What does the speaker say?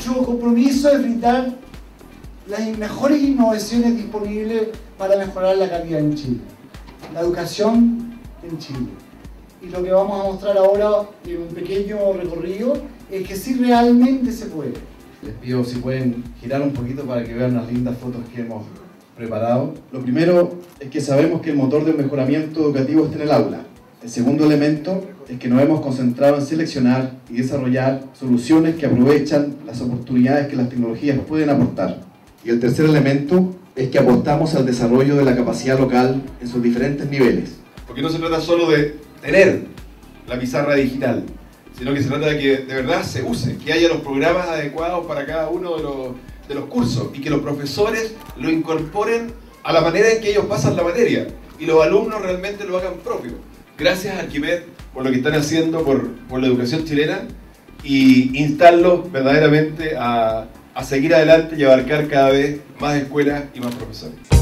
nuestro compromiso es brindar las mejores innovaciones disponibles para mejorar la calidad en Chile, la educación en Chile. Y lo que vamos a mostrar ahora en un pequeño recorrido es que sí realmente se puede. Les pido si pueden girar un poquito para que vean las lindas fotos que hemos preparado. Lo primero es que sabemos que el motor de un mejoramiento educativo está en el aula. El segundo elemento es que nos hemos concentrado en seleccionar y desarrollar soluciones que aprovechan las oportunidades que las tecnologías pueden aportar. Y el tercer elemento es que apostamos al desarrollo de la capacidad local en sus diferentes niveles. Porque no se trata solo de tener la pizarra digital, sino que se trata de que de verdad se use, que haya los programas adecuados para cada uno de los cursos y que los profesores lo incorporen a la manera en que ellos pasan la materia y los alumnos realmente lo hagan propio. Gracias a Arquimed por lo que están haciendo por la educación chilena y instarlos verdaderamente a seguir adelante y abarcar cada vez más escuelas y más profesores.